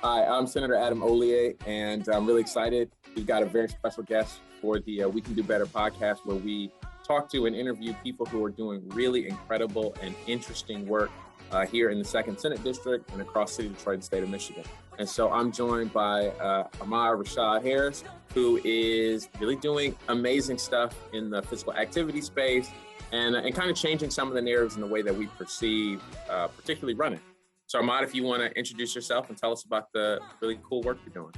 Hi, I'm Senator Adam Ollier, and I'm really excited. We've got a very special guest for the We Can Do Better podcast, where we talk to and interview people who are doing really incredible and interesting work here in the 2nd Senate District and across City of Detroit and state of Michigan. And so I'm joined by Armond Rashad Harris, who is really doing amazing stuff in the physical activity space and kind of changing some of the narratives in the way that we perceive, particularly running. So Armond, if you want to introduce yourself and tell us about the really cool work you're doing.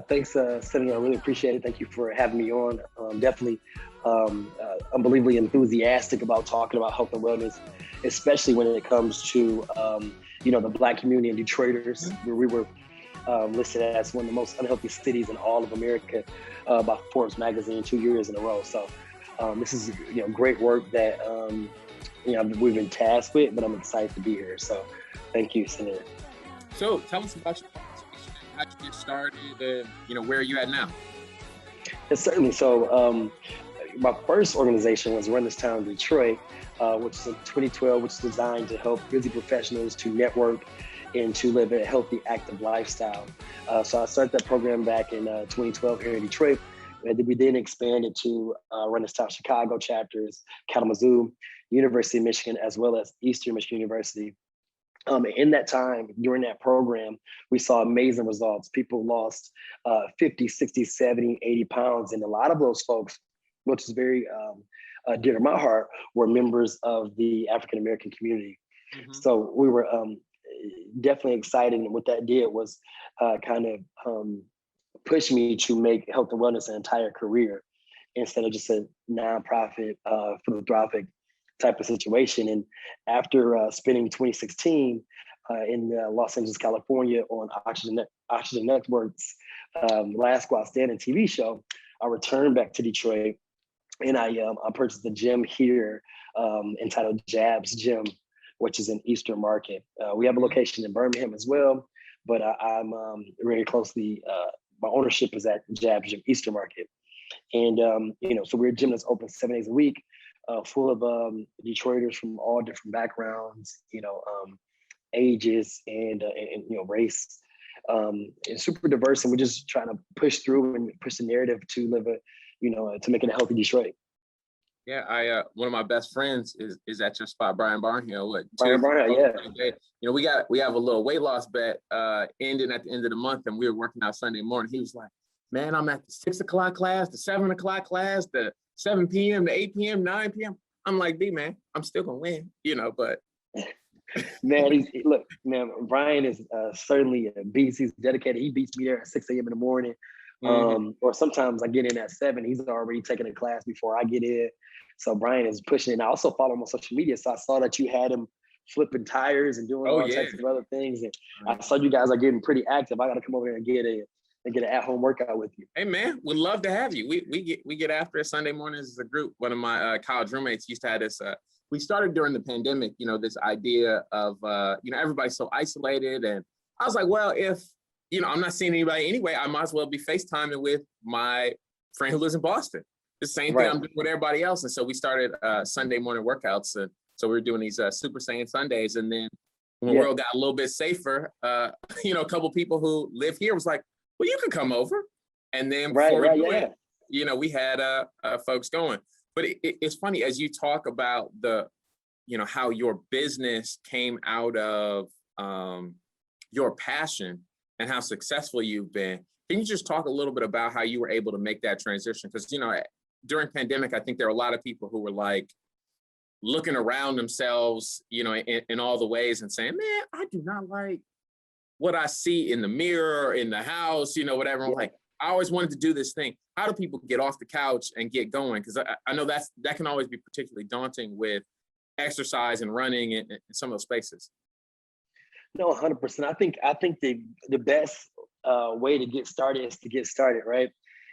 Thanks, Senator. I really appreciate it. Thank you for having me on. Definitely unbelievably enthusiastic about talking about health and wellness, especially when it comes to, the Black community and Detroiters, where we were listed as one of the most unhealthy cities in all of America by Forbes magazine 2 years in a row. So this is great work that we've been tasked with, but I'm excited to be here. So thank you, Senator. So tell us about your organization. How'd you get started? And where are you at now? Yes, certainly. So my first organization was Run This Town Detroit, which is in 2012, which is designed to help busy professionals to network and to live a healthy, active lifestyle. So I started that program back in 2012 here in Detroit. And we then expanded to Run This Town Chicago chapters, Kalamazoo, University of Michigan, as well as Eastern Michigan University. In that time, during that program, we saw amazing results. People lost 50, 60, 70, 80 pounds. And a lot of those folks, which is very dear to my heart, were members of the African-American community. Mm-hmm. So we were definitely excited. And what that did was push me to make health and wellness an entire career instead of just a nonprofit, philanthropic type of situation. And after spending 2016 in Los Angeles, California on Oxygen Network's Last Squad Standing TV show, I returned back to Detroit and I purchased a gym here entitled Jabs Gym, which is in Eastern Market. We have a location in Birmingham as well, but I'm very closely, my ownership is at Jabs Gym Eastern Market. And, so we're a gym that's open 7 days a week, full of Detroiters from all different backgrounds, ages and race. It's super diverse, and we're just trying to push through and push the narrative to live to make it a healthy Detroit. Yeah, one of my best friends is at your spot, Brian Barnhill. Brian Barnhill, yeah. We have a little weight loss bet ending at the end of the month, and we were working out Sunday morning. He was like, "Man, I'm at the 6 o'clock class, the 7 o'clock class, the 7 p.m., the 8 p.m., 9 p.m. I'm like, "B, man, I'm still gonna win," but. Man, Brian is certainly a beast. He's dedicated. He beats me there at 6 a.m. in the morning. Mm-hmm. Or sometimes I get in at 7. He's already taking a class before I get in. So Brian is pushing it. And I also follow him on social media. So I saw that you had him flipping tires and doing all types of other things. And I saw you guys are getting pretty active. I got to come over here and get an at-home workout with you. Hey man, we'd love to have you. We get after it Sunday mornings as a group. One of my college roommates used to have this. We started during the pandemic. This idea of everybody's so isolated, and I was like, well, if I'm not seeing anybody anyway, I might as well be FaceTiming with my friend who lives in Boston. The same thing I'm doing with everybody else. And so we started Sunday morning workouts. And so we were doing these Super Saiyan Sundays. And then when the world got a little bit safer, a couple people who live here was like, well, you can come over. And then before we went, we had folks going. But it's funny as you talk about how your business came out of your passion and how successful you've been. Can you just talk a little bit about how you were able to make that transition? Because, during pandemic, I think there were a lot of people who were like looking around themselves, in all the ways and saying, man, I do not like what I see in the mirror, or in the house, whatever. I'm like, I always wanted to do this thing. How do people get off the couch and get going? Because I know that can always be particularly daunting with exercise and running in some of those spaces. No, 100%. I think the best way to get started is to get started, right?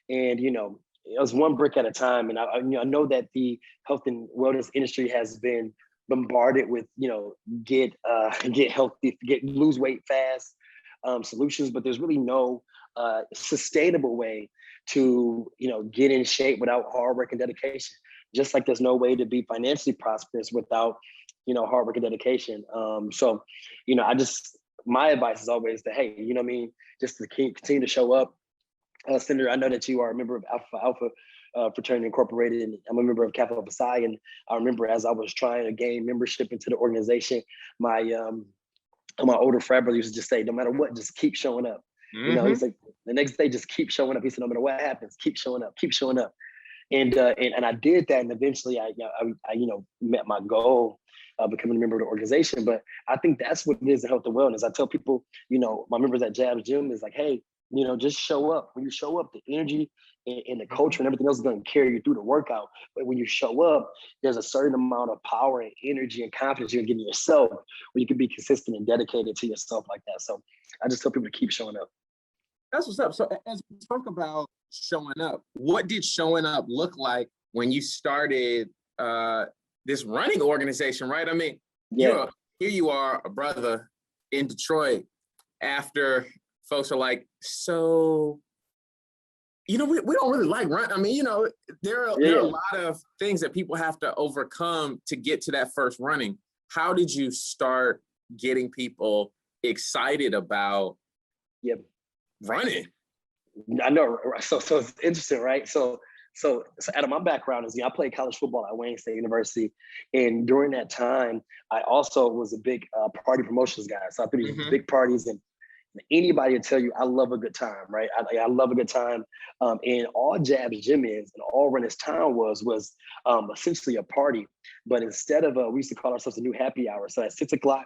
And it was one brick at a time. And I know that the health and wellness industry has been bombarded with get healthy, lose weight fast solutions, but there's really no sustainable way to get in shape without hard work and dedication. Just like there's no way to be financially prosperous without hard work and dedication. So I just my advice is always that, hey, you know what I mean, just to continue to show up. Senator, I know that you are a member of Alpha Fraternity Incorporated, and I'm a member of Kappa Alpha Psi. And I remember as I was trying to gain membership into the organization, my older frat brother used to just say, no matter what, just keep showing up. You know, he's like, the next day, just keep showing up. He said, no matter what happens, keep showing up, keep showing up. And I did that, and eventually I met my goal of becoming a member of the organization. But I think that's what it is in health and wellness. I tell people, you know, my members at Jab's Gym is like, hey, you know, just show up. When you show up, the energy and the culture and everything else is going to carry you through the workout. But when you show up, there's a certain amount of power and energy and confidence you're getting yourself, where you can be consistent and dedicated to yourself like that. So I just tell people to keep showing up. That's what's up. So as we talk about showing up, what did showing up look like when you started this running organization, right? I mean, here you are, a brother in Detroit, after folks are like, so, you know, we don't really like run. I mean, you know, there are a lot of things that people have to overcome to get to that first running. How did you start getting people excited about running? I know. So it's interesting, right? So out of my background is, I played college football at Wayne State University. And during that time, I also was a big party promotions guy. So I threw these big parties, and anybody will tell you, I love a good time, right? I love a good time. And all Jab's Gym is, and all Run This Town was essentially a party. But instead of, we used to call ourselves a new happy hour. So at 6 o'clock,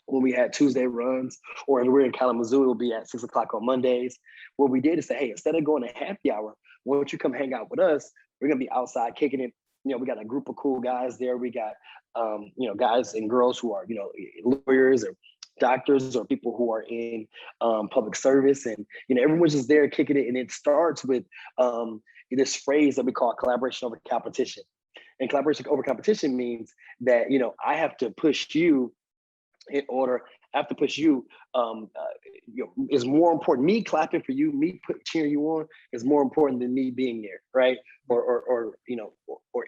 when we had Tuesday runs, or if we're in Kalamazoo, it would be at 6 o'clock on Mondays. What we did is say, hey, instead of going to happy hour, why don't you come hang out with us? We're gonna be outside kicking it. You know, we got a group of cool guys there. We got, guys and girls who are, lawyers or doctors or people who are in public service, and everyone's just there kicking it. And it starts with this phrase that we call collaboration over competition. And collaboration over competition means that I have to push you in order. I have to push you. Is more important. Me clapping for you, me cheering you on, is more important than me being there, right? Or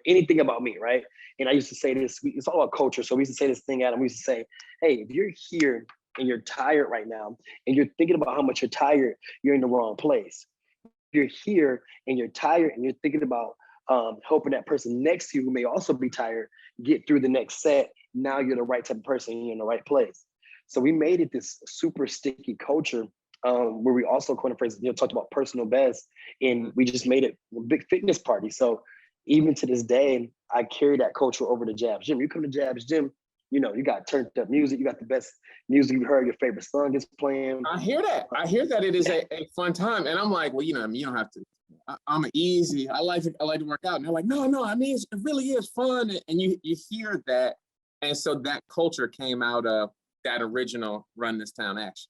anything about me, right? And I used to say this. It's all about culture. So we used to say this thing, Adam. We used to say, hey, if you're here and you're tired right now, and you're thinking about how much you're tired, you're in the wrong place. If you're here and you're tired and you're thinking about helping that person next to you who may also be tired get through the next set, now you're the right type of person, you're in the right place. So we made it this super sticky culture where we also coined a phrase, talked about personal best, and we just made it a big fitness party. So even to this day, I carry that culture over to Jab's Gym. You come to Jab's Gym, you got turned up music, you got the best music you heard, your favorite song is playing. I hear that it is a fun time. And I'm like, well, you don't have to. I'm easy. I like to work out. And they're like, no, I mean, it really is fun. And you hear that. And so that culture came out of that original Run This Town action.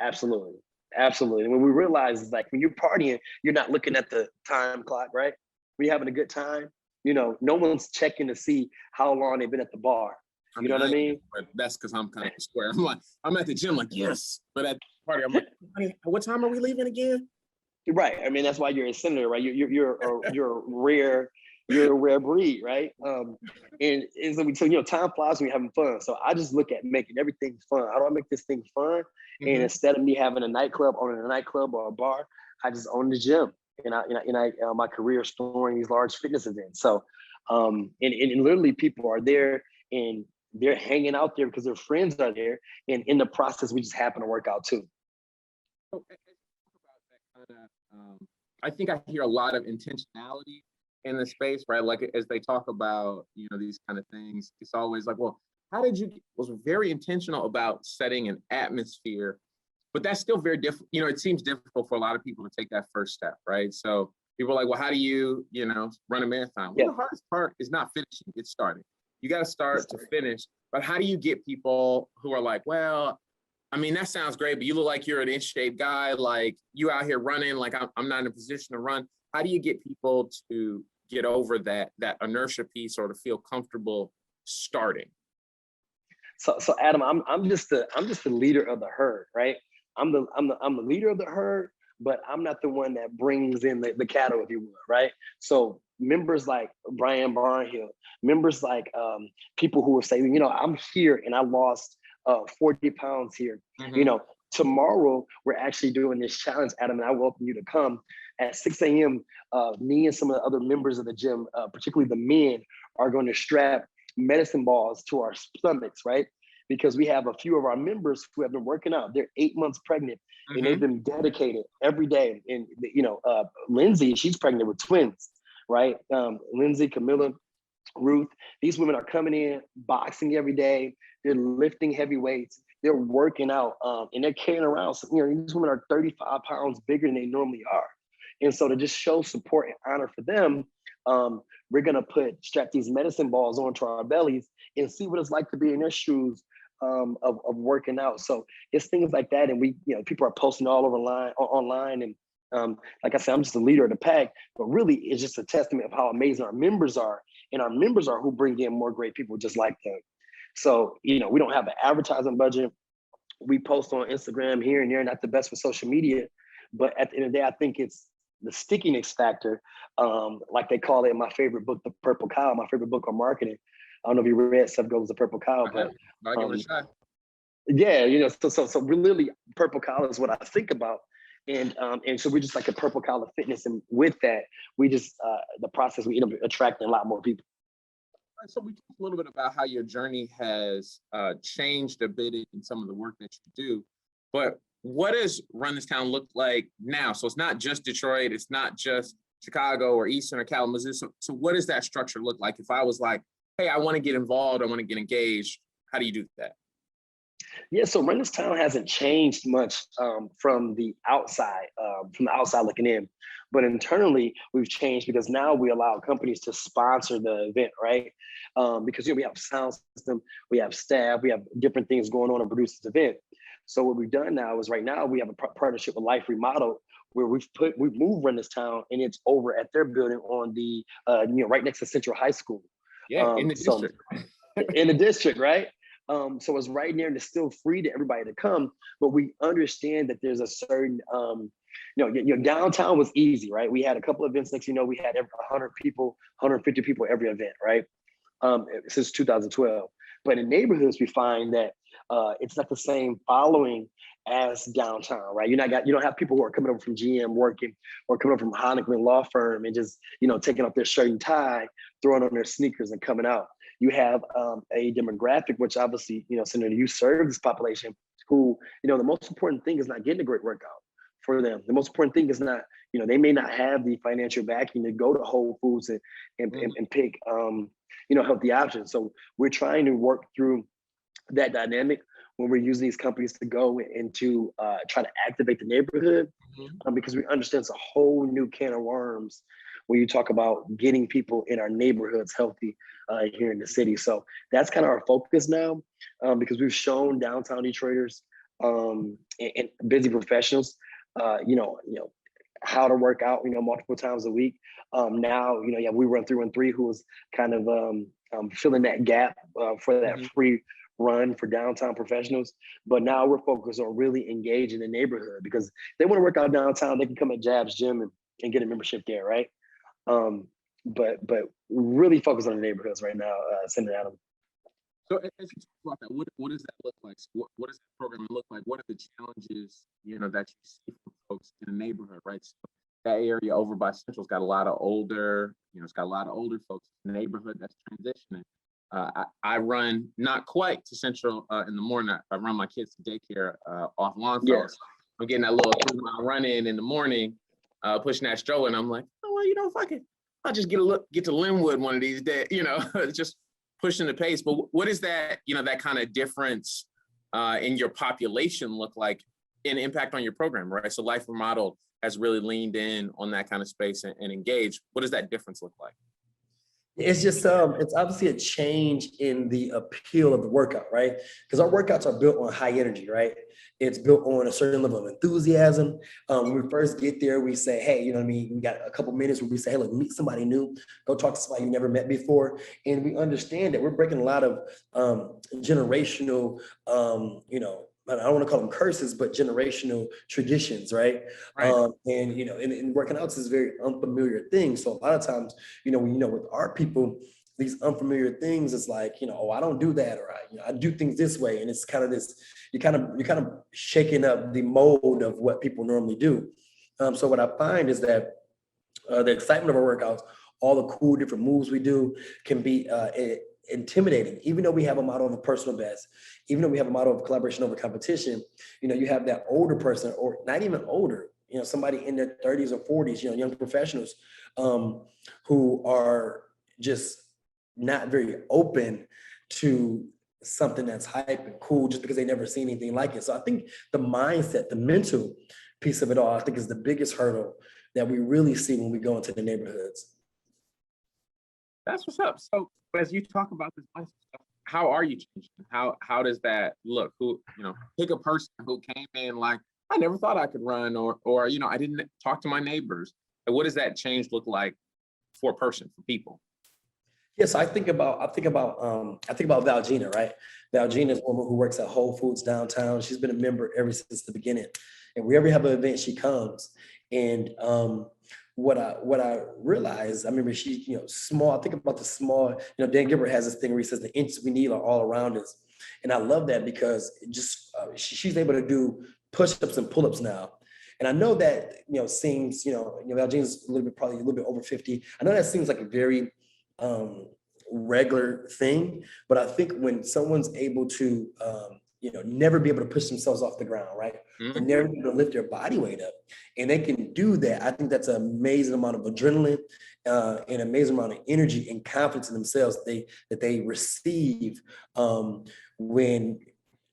Absolutely. And when we realize, like, when you're partying, you're not looking at the time clock, right? When you're having a good time, no one's checking to see how long they've been at the bar. You know what I mean? But that's because I'm kind of square. I'm at the gym like, yes. But at the party, I'm like, honey, what time are we leaving again? Right. I mean, that's why you're a senator, right? You're a rare breed, right? And so time flies when you're having fun. So I just look at making everything fun. How do I make this thing fun? And instead of me having a nightclub, owning a nightclub or a bar, I just own the gym. And I my career storing these large fitness events. So and literally people are there and they're hanging out there because their friends are there. And in the process, we just happen to work out too. I think I hear a lot of intentionality in the space, right? Like as they talk about, these kind of things, it's always like, well, how did you, was very intentional about setting an atmosphere, but that's still very difficult. It seems difficult for a lot of people to take that first step, right? So people are like, well, how do you, run a marathon? Well, the hardest part is not finishing, it's starting. You got to start to finish, but how do you get people who are like, well, I mean, that sounds great, but you look like you're an in-shape guy, like you out here running, like I'm not in a position to run. How do you get people to get over that inertia piece or to feel comfortable starting? So Adam, I'm just the leader of the herd, right? I'm the leader of the herd, but I'm not the one that brings in the cattle, if you will, right? So members like Brian Barnhill, members like people who will say, I'm here and I lost 40 pounds here. Mm-hmm. You know, tomorrow we're actually doing this challenge, Adam, and I welcome you to come at 6 a.m. Me and some of the other members of the gym, particularly the men, are going to strap medicine balls to our stomachs, right? Because we have a few of our members who have been working out. They're 8 months pregnant, and they've been dedicated every day. And you know, Lindsay, she's pregnant with twins, right? Lindsay, Camilla, Ruth, these women are coming in, boxing every day. They're lifting heavy weights. They're working out, and they're carrying around. You know, these women are 35 pounds bigger than they normally are. And so to just show support and honor for them, we're gonna strap these medicine balls onto our bellies and see what it's like to be in their shoes of working out. So it's things like that, and we, you know, people are posting all over online, and like I said, I'm just a leader of the pack, but really it's just a testament of how amazing our members are, and our members are who bring in more great people just like them. So, you know, we don't have an advertising budget. We post on Instagram here and there, not the best for social media, but at the end of the day, I think it's the stickiness factor, like they call it in my favorite book, The Purple Cow, my favorite book on marketing. I don't know if you read Seth Godin's The Purple Cow, but I'll give it a shot. Yeah, you know, so really, Purple Cow is what I think about, and so we're just like a Purple Cow of fitness, and with that, we just the process we end up attracting a lot more people. So we talked a little bit about how your journey has changed a bit in some of the work that you do, but what does Run This Town look like now? So it's not just Detroit, it's not just Chicago or Eastern or Kalamazoo. So what does that structure look like? If I was like, hey, I want to get involved, I want to get engaged, how do you do that? Yeah, so Run This Town hasn't changed much from the outside looking in. But internally, we've changed because now we allow companies to sponsor the event, right? Because we have sound system, we have staff, we have different things going on to produce this event. So what we've done now is right now we have a partnership with Life Remodeled, where we've moved Run This Town, and it's over at their building on the right next to Central High School. Yeah, in the district. In the district, right? So it's right there, and it's still free to everybody to come. But we understand that there's a certain, your downtown was easy, right? We had a couple of events next, we had 100 people, 150 people every event, right? Since 2012. But in neighborhoods, we find that it's not the same following as downtown, right? You don't have people who are coming over from GM working, or coming over from Honickman Law Firm and just, taking off their shirt and tie, throwing on their sneakers and coming out. You have a demographic, which obviously, Senator, you serve this population who, the most important thing is not getting a great workout for them. The most important thing is not, they may not have the financial backing to go to Whole Foods and pick, healthy options. So we're trying to work through that dynamic when we're using these companies to go and to try to activate the neighborhood, because we understand it's a whole new can of worms when you talk about getting people in our neighborhoods healthy here in the city. So that's kind of our focus now, because we've shown downtown Detroiters and busy professionals, how to work out, multiple times a week. Now, we run 313, who was kind of filling that gap for that free run for downtown professionals. But now we're focused on really engaging the neighborhood, because if they want to work out downtown, they can come at Jab's Gym and get a membership there, right? But really focus on the neighborhoods right now, Senator Adam. So as you talk about that, what does that look like? What does that program look like? What are the challenges, that you see from folks in the neighborhood, right? So that area over by Central's got a lot of older, it's got a lot of older folks in the neighborhood that's transitioning. I run not quite to Central in the morning. I run my kids to daycare off Longfellow. Yes. I'm getting that little 3-mile run in the morning, pushing that stroller, and I'm like, oh, well, fuck it. I'll just get to Linwood one of these days, just pushing the pace. But what is that, that kind of difference in your population look like, in impact on your program, right? So Life Remodeled has really leaned in on that kind of space and engaged. What does that difference look like? It's just, it's obviously a change in the appeal of the workout, right? Because our workouts are built on high energy, right? It's built on a certain level of enthusiasm. When we first get there, we say, hey, we got a couple minutes where we say, hey, look, meet somebody new, go talk to somebody you never met before. And we understand that we're breaking a lot of generational, I don't want to call them curses, but generational traditions, right? And working out is a very unfamiliar thing. So a lot of times, with our people, these unfamiliar things, it's like, oh, I don't do that, or I do things this way. And it's kind of this, you're kind of shaking up the mold of what people normally do. So what I find is that the excitement of our workouts, all the cool different moves we do can be intimidating. Even though we have a model of a personal best, even though we have a model of collaboration over competition, you have that older person, or not even older, somebody in their 30s or 40s, young professionals who are just not very open to something that's hype and cool just because they never seen anything like it. So I think the mindset, the mental piece of it all, I think is the biggest hurdle that we really see when we go into the neighborhoods. That's what's up. So as you talk about this mindset stuff, how are you changing? How does that look? Who, pick a person who came in like, I never thought I could run, or I didn't talk to my neighbors. And what does that change look like for a person, for people? Yes, I think about Valgina, right? Valgina is a woman who works at Whole Foods downtown. She's been a member ever since the beginning. And wherever we have an event, she comes. And what I realized, I remember she, small, I think about the small, Dan Gilbert has this thing where he says the inches we need are all around us. And I love that because she's able to do push-ups and pull-ups now. And I know that, seems, Valgina's probably a little bit over 50. I know that seems like a very regular thing, but I think when someone's able to, never be able to push themselves off the ground, right? Mm-hmm. Or never be able to lift their body weight up, and they can do that, I think that's an amazing amount of adrenaline, an amazing amount of energy and confidence in themselves that they receive when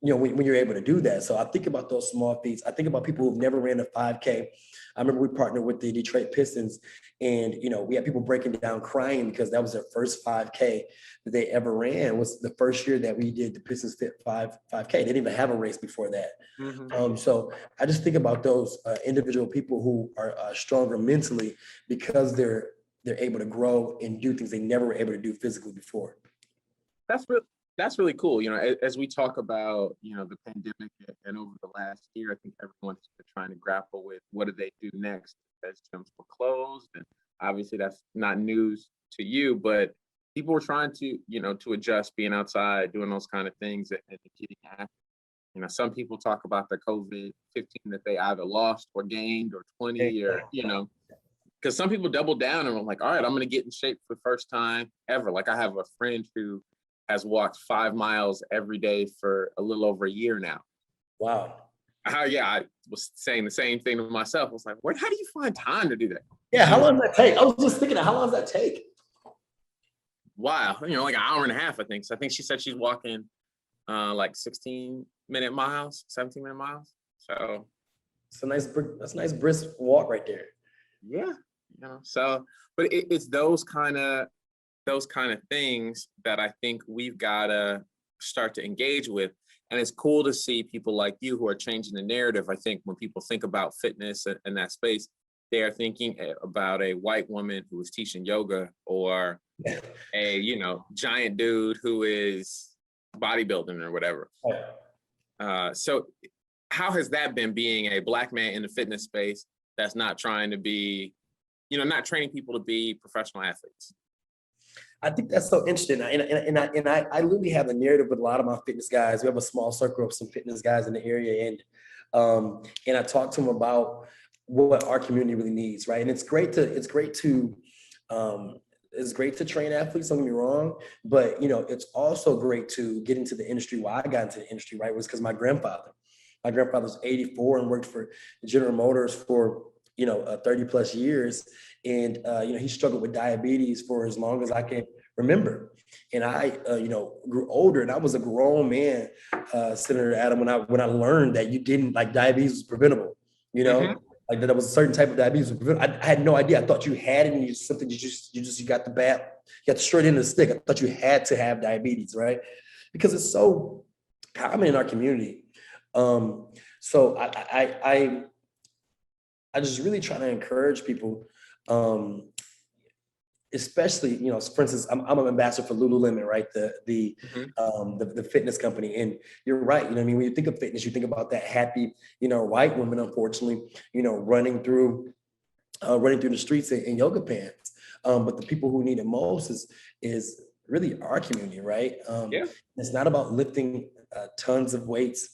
you're able to do that. So I think about those small feats. I think about people who've never ran a 5K. I remember we partnered with the Detroit Pistons, and we had people breaking down crying because that was their first 5K that they ever ran. It was the first year that we did the Pistons Fit 5K. They didn't even have a race before that. Mm-hmm. So I just think about those individual people who are stronger mentally because they're able to grow and do things they never were able to do physically before. That's really cool. As we talk about, the pandemic and over the last year, I think everyone's trying to grapple with what do they do next as gyms were closed. And obviously that's not news to you, but people were trying to, to adjust being outside, doing those kind of things and getting active. Some people talk about the COVID-15 that they either lost or gained or 20 or, because some people doubled down and were like, all right, I'm going to get in shape for the first time ever. Like I have a friend who has walked 5 miles every day for a little over a year now. Wow. I was saying the same thing to myself. I was like, how do you find time to do that? Yeah, how long does that take? I was just thinking, how long does that take? Wow, like an hour and a half, I think. So I think she said she's walking like 16-minute miles, 17-minute miles. So that's a nice brisk walk right there. Yeah, so, but it's those kind of things that I think we've got to start to engage with. And it's cool to see people like you who are changing the narrative. I think when people think about fitness in that space, they are thinking about a white woman who is teaching yoga or a, giant dude who is bodybuilding or whatever. So how has that been being a Black man in the fitness space that's not trying to be, not training people to be professional athletes? I think that's so interesting. And I literally have a narrative with a lot of my fitness guys. We have a small circle of some fitness guys in the area. And I talk to them about what our community really needs, right? And it's great to train athletes, don't get me wrong, but it's also great to get into the industry. Why I got into the industry, right, was because my grandfather was 84 and worked for General Motors for 30 plus years. And, he struggled with diabetes for as long as I can remember. And I, grew older, and I was a grown man, Senator Adam, when I learned that you didn't, like, diabetes was preventable, Mm-hmm. like that was a certain type of diabetes. I had no idea. I thought you had it, and you got the straight end of the stick. I thought you had to have diabetes, right? Because it's so common in our community. So I just really try to encourage people, especially, for instance, I'm an ambassador for Lululemon, right? The fitness company. And you're right. When you think of fitness, you think about that happy, white woman, unfortunately, running through the streets in yoga pants. But the people who need it most is really our community, right? Yeah. It's not about lifting tons of weights.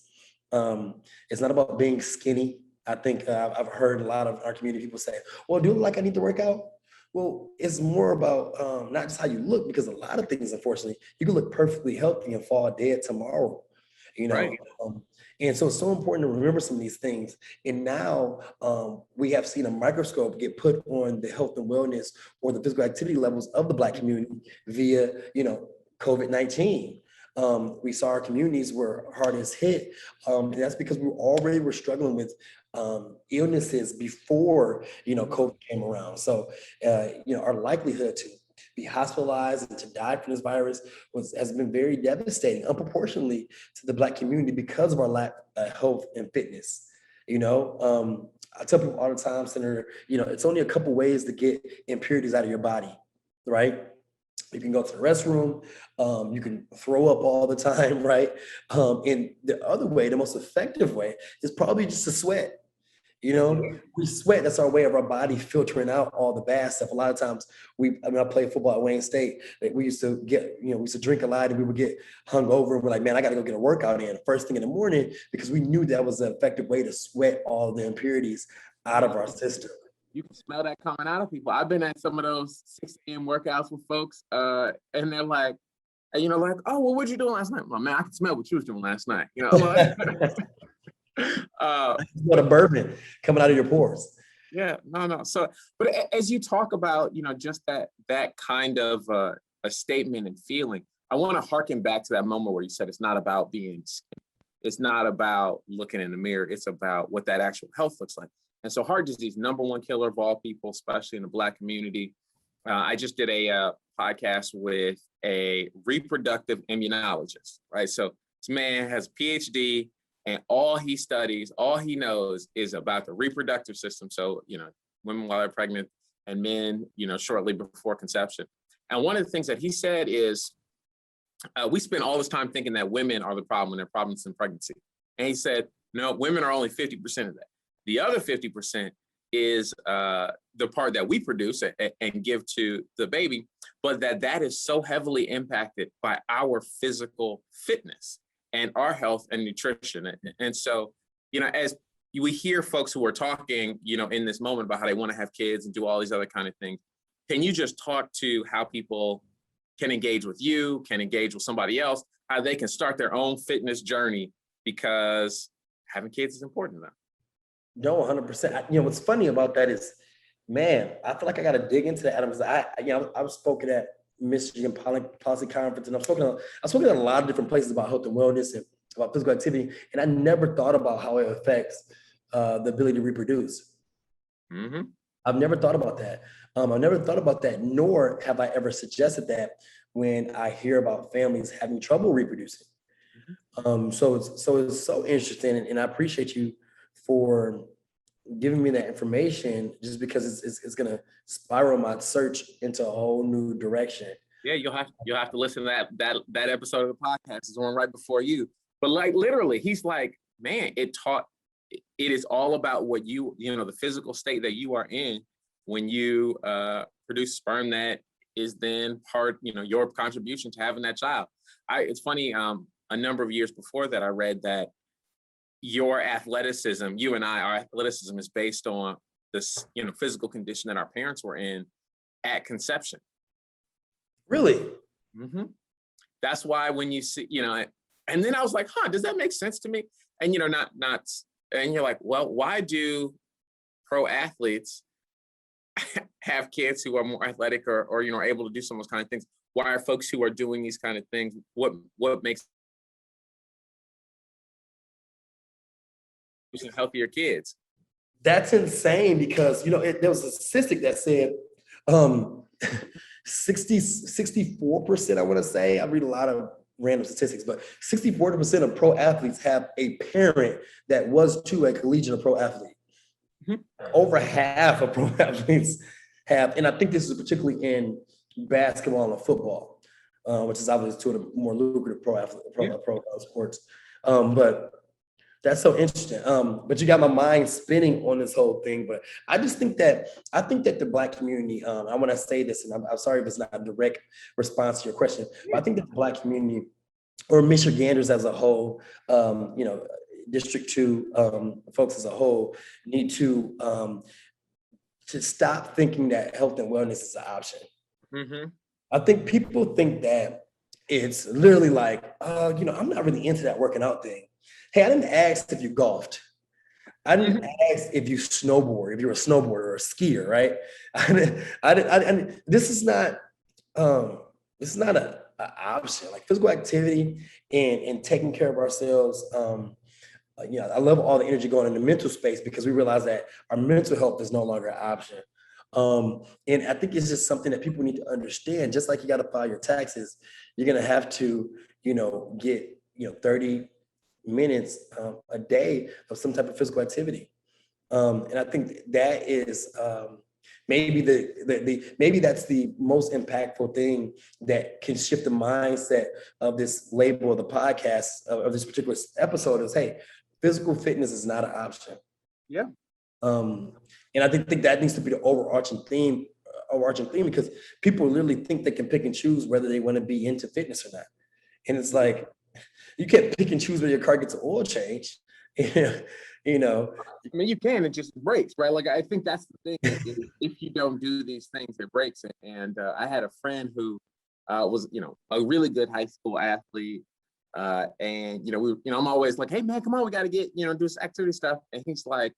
It's not about being skinny. I think I've heard a lot of our community people say, well, do you look like I need to work out? Well, it's more about not just how you look, because a lot of things, unfortunately, you can look perfectly healthy and fall dead tomorrow, you know? Right. And so it's so important to remember some of these things. And now we have seen a microscope get put on the health and wellness or the physical activity levels of the Black community via, COVID-19. We saw our communities were hardest hit. And that's because we already were struggling with illnesses before, COVID came around. So, our likelihood to be hospitalized and to die from this virus has been very devastating, unproportionately to the Black community because of our lack of health and fitness. I tell people all the time, Senator, it's only a couple ways to get impurities out of your body, right? You can go to the restroom, you can throw up all the time, right? And the other way, the most effective way, is probably just to sweat. We sweat. That's our way of our body filtering out all the bad stuff. A lot of times I played football at Wayne State. We used to drink a lot and we would get hungover and we're like, man, I got to go get a workout in first thing in the morning, because we knew that was an effective way to sweat all the impurities out of our system. You can smell that coming out of people. I've been at some of those 6 a.m. workouts with folks, and they're like, oh, well, what'd you do last night? Well, man, I can smell what you was doing last night. What a bourbon coming out of your pores. Yeah, no. So, but as you talk about, just that kind of a statement and feeling, I want to harken back to that moment where you said it's not about being skinny. It's not about looking in the mirror. It's about what that actual health looks like. And so heart disease, #1 killer of all people, especially in the Black community. I just did a podcast with a reproductive immunologist, right? So this man has a PhD, and all he studies, all he knows is about the reproductive system. So, women while they're pregnant and men, shortly before conception. And one of the things that he said is, we spend all this time thinking that women are the problem and their problems in pregnancy. And he said, no, women are only 50% of that. The other 50% is the part that we produce and give to the baby, but that is so heavily impacted by our physical fitness and our health and nutrition. And so, as we hear folks who are talking, in this moment about how they want to have kids and do all these other kind of things, can you just talk to how people can engage with you, can engage with somebody else, how they can start their own fitness journey, because having kids is important to them? No, 100%. What's funny about that is, man, I feel like I got to dig into that, Adam, because I've spoken at Michigan Policy Conference, and I've spoken at a lot of different places about health and wellness and about physical activity, and I never thought about how it affects the ability to reproduce. Mm-hmm. I've never thought about that. I've never thought about that, nor have I ever suggested that when I hear about families having trouble reproducing. So it's so interesting, and I appreciate you for giving me that information, just because it's going to spiral my search into a whole new direction. Yeah, you'll have to listen to that episode of the podcast. Is one right before you. But like literally, he's like, man, it is all about what the physical state that you are in when you produce sperm that is then part, your contribution to having that child. It's funny, a number of years before that, I read that your athleticism, our athleticism is based on this, physical condition that our parents were in at conception. Really? Mm-hmm. That's why when you see, and then I was like, does that make sense to me? And, and you're like, well, why do pro athletes have kids who are more athletic or able to do some of those kind of things? Why are folks who are doing these kind of things, what makes healthier kids? That's insane, because there was a statistic that said 64%, I want to say, I read a lot of random statistics, but 64% of pro athletes have a parent that was to a collegiate or pro athlete. Mm-hmm. Over half of pro athletes have, and I think this is particularly in basketball and football, which is obviously two of the more lucrative pro sports. But That's so interesting. But you got my mind spinning on this whole thing. But I just think that the Black community, I want to say this, and I'm sorry if it's not a direct response to your question, but I think that the Black community or Michiganders as a whole, District 2 folks as a whole need to stop thinking that health and wellness is an option. Mm-hmm. I think people think that it's literally like, I'm not really into that working out thing. Hey, I didn't ask if you golfed. I didn't ask if you snowboard, if you're a snowboarder or a skier, right? This is not an option. Like physical activity and taking care of ourselves. I love all the energy going in the mental space because we realize that our mental health is no longer an option. And I think it's just something that people need to understand. Just like you got to file your taxes, you're gonna have to, get 30 minutes a day of some type of physical activity. And I think that is maybe maybe that's the most impactful thing that can shift the mindset of this label of the podcast of this particular episode is, hey, physical fitness is not an option. Yeah. And I think that needs to be the overarching theme because people literally think they can pick and choose whether they want to be into fitness or not. And it's like, you can't pick and choose whether your car gets an oil change. I mean, you can, it just breaks, right? Like, I think that's the thing. If you don't do these things, it breaks. And I had a friend who was, a really good high school athlete. And, I'm always like, hey, man, come on, we got to get, do this activity stuff. And he's like,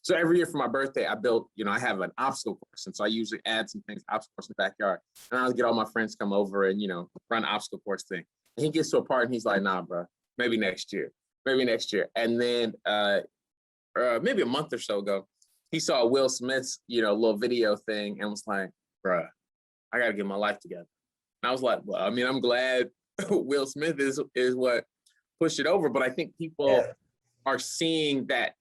so every year for my birthday, I built, I have an obstacle course. And so I usually add some things, obstacle course in the backyard. And I'll get all my friends come over and, run the obstacle course thing. And he gets to a part and he's like, nah, bro, maybe next year. And then maybe a month or so ago, he saw Will Smith's, little video thing and was like, bruh, I got to get my life together. And I was like, well, I mean, I'm glad Will Smith is what pushed it over. But I think people are seeing that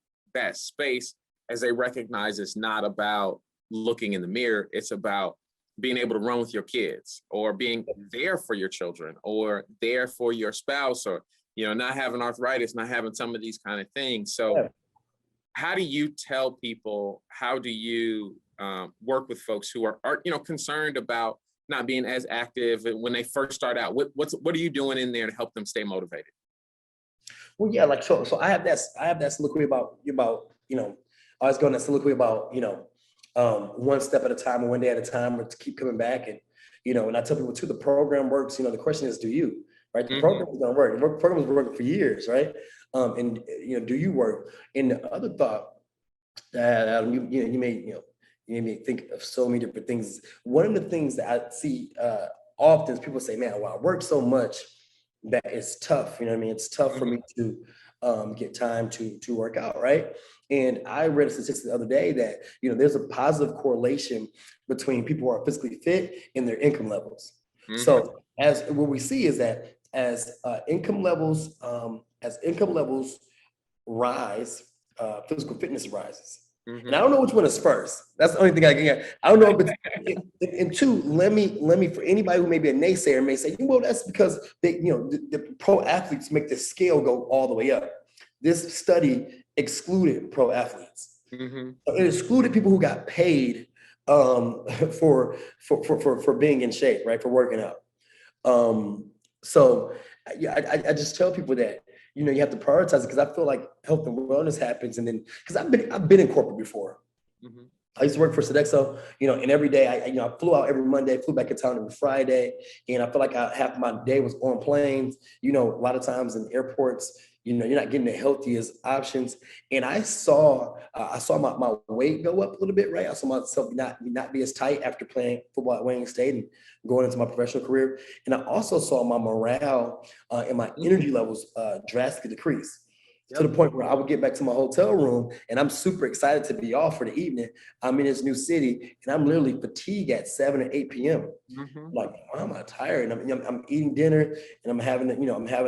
space as they recognize it's not about looking in the mirror. It's about being able to run with your kids or being there for your children or there for your spouse or, not having arthritis, not having some of these kind of things. So how do you tell people, how do you work with folks who are concerned about not being as active when they first start out? What are you doing in there to help them stay motivated? Well, yeah, like, so I have that soliloquy about, I was going to soliloquy about, one step at a time or one day at a time, or to keep coming back. And, and I tell people too, the program works. The question is, do you, right? The program is going to work. The program has been working for years, right? And, do you work? And the other thought that you may think of so many different things. One of the things that I see often is people say, man, well, I work so much that it's tough. It's tough for me to get time to work out, right? And I read a statistic the other day that, there's a positive correlation between people who are physically fit and their income levels. So as what we see is that as income levels rise, physical fitness rises. And I don't know which one is first. That's the only thing I can get. I don't know if it's, and two, let me, for anybody who may be a naysayer may say, well, that's because the pro athletes make the scale go all the way up. This study excluded pro athletes. It excluded people who got paid for being in shape, right? For working out. So I just tell people that, you have to prioritize it because I feel like health and wellness happens. And then, because I've been in corporate before. I used to work for Sodexo, and every day I flew out every Monday, flew back in town every Friday. And I feel like half my day was on planes, a lot of times in airports, you're not getting the healthiest options. And I saw my weight go up a little bit, right? I saw myself not be as tight after playing football at Wayne State and going into my professional career. And I also saw my morale and my energy levels drastically decrease. To the point where I would get back to my hotel room and I'm super excited to be off for the evening. I'm in this new city and I'm literally fatigued at 7 or 8 p.m. Like, why am I tired? And I'm eating dinner and I'm having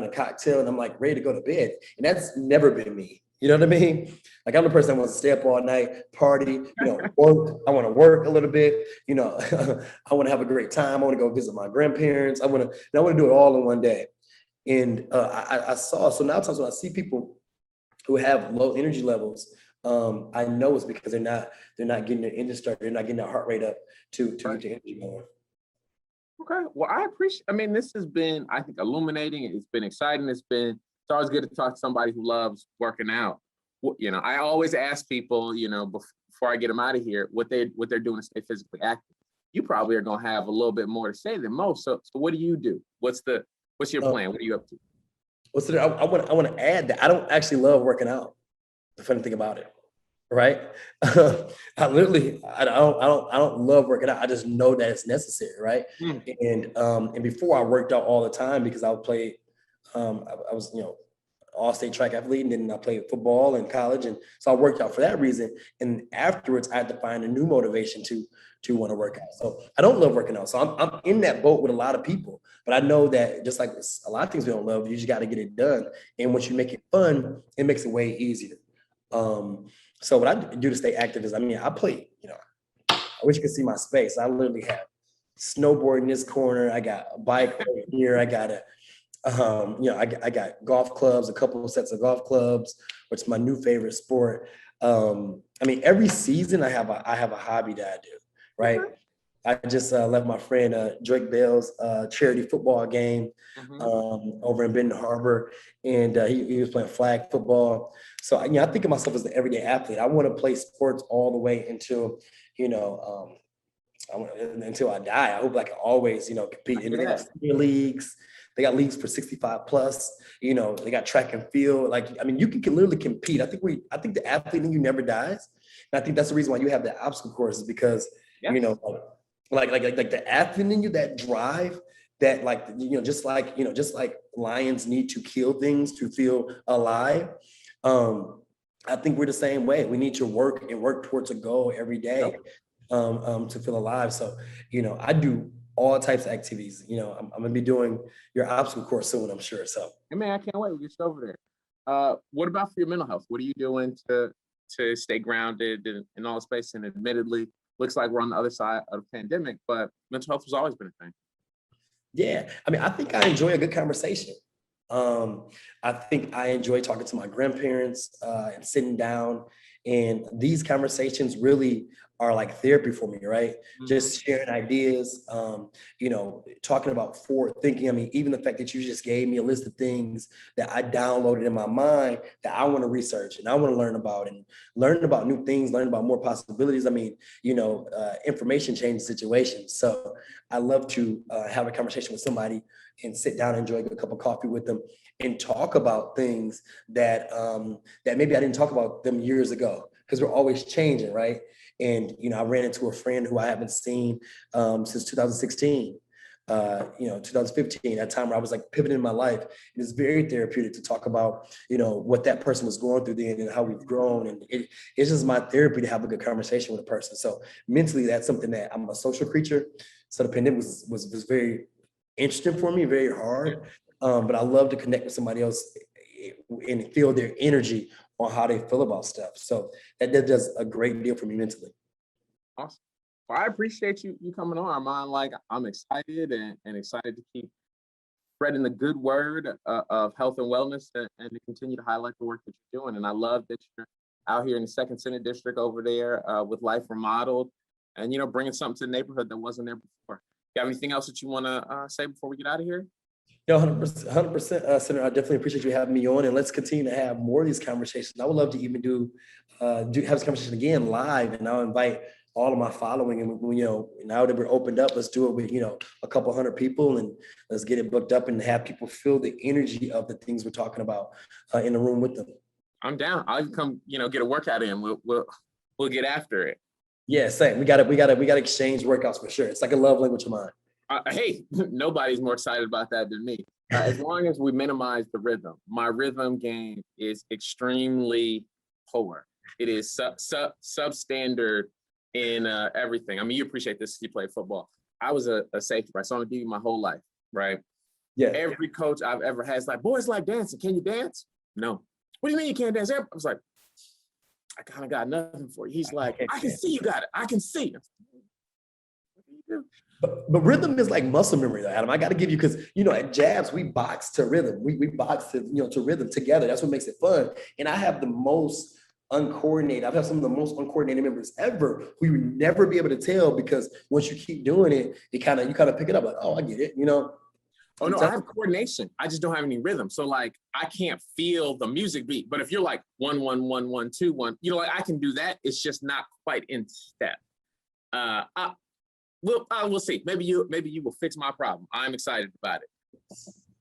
a cocktail and I'm like ready to go to bed. And that's never been me. You know what I mean? Like, I'm the person that wants to stay up all night, party, work. I want to work a little bit. I want to have a great time. I want to go visit my grandparents. I want to do it all in one day. And I saw, so now times when I see people who have low energy levels, I know it's because they're not getting their engine started, they're not getting their heart rate up to get the energy going. Okay. Well, I appreciate, I mean, this has been, I think, illuminating. It's been exciting. It's always good to talk to somebody who loves working out. You know, I always ask people, you know, before I get them out of here, what they're doing to stay physically active. You probably are going to have a little bit more to say than most. So what do you do? What's your plan? What are you up to? I want to add that I don't actually love working out. The funny thing about it, right? I don't love working out. I just know that it's necessary, right? And before I worked out all the time because I was all-state track athlete, and then I played football in college, and so I worked out for that reason. And afterwards, I had to find a new motivation to want to work out. So I don't love working out. So I'm in that boat with a lot of people, but I know that just like a lot of things we don't love, you just got to get it done. And once you make it fun, it makes it way easier. So what I do to stay active is, I play, I wish you could see my space. I literally have snowboard in this corner. I got a bike over here. I got I got golf clubs, a couple of sets of golf clubs, which is my new favorite sport. Every season I have a hobby that I do, right? I just left my friend Drake Bell's charity football game over in Benton Harbor, and he was playing flag football. So I think of myself as an everyday athlete. I want to play sports all the way until until I die. I hope I can always compete. And they got senior leagues. They got leagues for 65 plus. They got track and field. You can literally compete. I think the athlete in you never dies. And I think that's the reason why you have the obstacle courses, because like the athlete in you, that drive, that just like lions need to kill things to feel alive. I think we're the same way. We need to work towards a goal every day to feel alive. So I do all types of activities. I'm gonna be doing your obstacle course soon, I'm sure. So hey man, I can't wait. We'll get you over there. What about for your mental health? What are you doing to stay grounded in all space? And admittedly, looks like we're on the other side of the pandemic, but mental health has always been a thing. Yeah, I think I enjoy a good conversation. I think I enjoy talking to my grandparents and sitting down, and these conversations really are like therapy for me, right? Just sharing ideas, talking about forward thinking. Even the fact that you just gave me a list of things that I downloaded in my mind that I want to research and I want to learn about, and learn about new things, learn about more possibilities. Information changes situations. So I love to have a conversation with somebody and sit down and enjoy a cup of coffee with them and talk about things that that maybe I didn't talk about them years ago, because we're always changing, right? And I ran into a friend who I haven't seen since 2016, 2015, that time where I was like pivoting in my life. It is very therapeutic to talk about what that person was going through then and how we've grown, and it's just my therapy to have a good conversation with a person. So mentally, that's something that I'm a social creature. So the pandemic was very interesting for me, very hard. But I love to connect with somebody else and feel their energy on how they feel about stuff. So that does a great deal for me mentally. Awesome. Well, I appreciate you coming on, Armond. Like, I'm excited and excited to keep spreading the good word of health and wellness, and to continue to highlight the work that you're doing. And I love that you're out here in the Second Senate District over there with Life Remodeled, and bringing something to the neighborhood that wasn't there before. You have anything else that you want to say before we get out of here? 100%, Senator. I definitely appreciate you having me on, and let's continue to have more of these conversations. I would love to even have this conversation again live, and I'll invite all of my following. And now that we're opened up, let's do it with a couple hundred people, and let's get it booked up and have people feel the energy of the things we're talking about in the room with them. I'm down. I'll come, get a workout in. We'll get after it. Yeah, same. We gotta exchange workouts for sure. It's like a love language of mine. Hey, nobody's more excited about that than me. As long as we minimize the rhythm. My rhythm game is extremely poor. It is substandard in everything. You appreciate this. You play football. I was a safety, right? So I'm gonna give you my whole life, right? Yeah. Every coach I've ever had is like, boys like dancing. Can you dance? No. What do you mean you can't dance? I was like, I kind of got nothing for you. He's like, I can see you got it. I can see. What are you But rhythm is like muscle memory, though, Adam. I got to give you, because at Jabs we box to rhythm. We box to rhythm together. That's what makes it fun. And I have the most uncoordinated. I've had some of the most uncoordinated members ever who you would never be able to tell, because once you keep doing it, you kind of pick it up like, oh, I get it. Oh no, I have coordination. I just don't have any rhythm. So like I can't feel the music beat. But if you're like 1 1 1 1 2 1, like I can do that. It's just not quite in step. We'll see. Maybe you will fix my problem. I'm excited about it.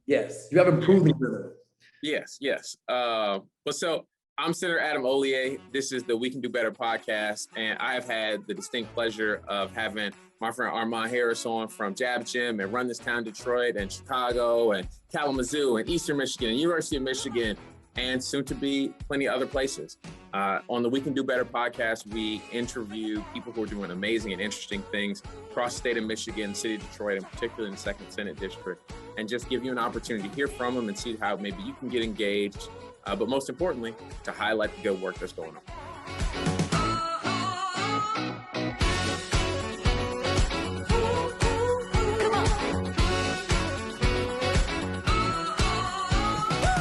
Yes, you have improved rhythm. Yes. But so I'm Senator Adam Hollier. This is the We Can Do Better podcast, and I have had the distinct pleasure of having my friend Armond Harris on from Jab Gym and Run This Town Detroit and Chicago and Kalamazoo and Eastern Michigan and University of Michigan, and soon to be plenty other places. On the We Can Do Better podcast, we interview people who are doing amazing and interesting things across the state of Michigan, city of Detroit, and particularly in the 2nd Senate District, and just give you an opportunity to hear from them and see how maybe you can get engaged, but most importantly, to highlight the good work that's going on.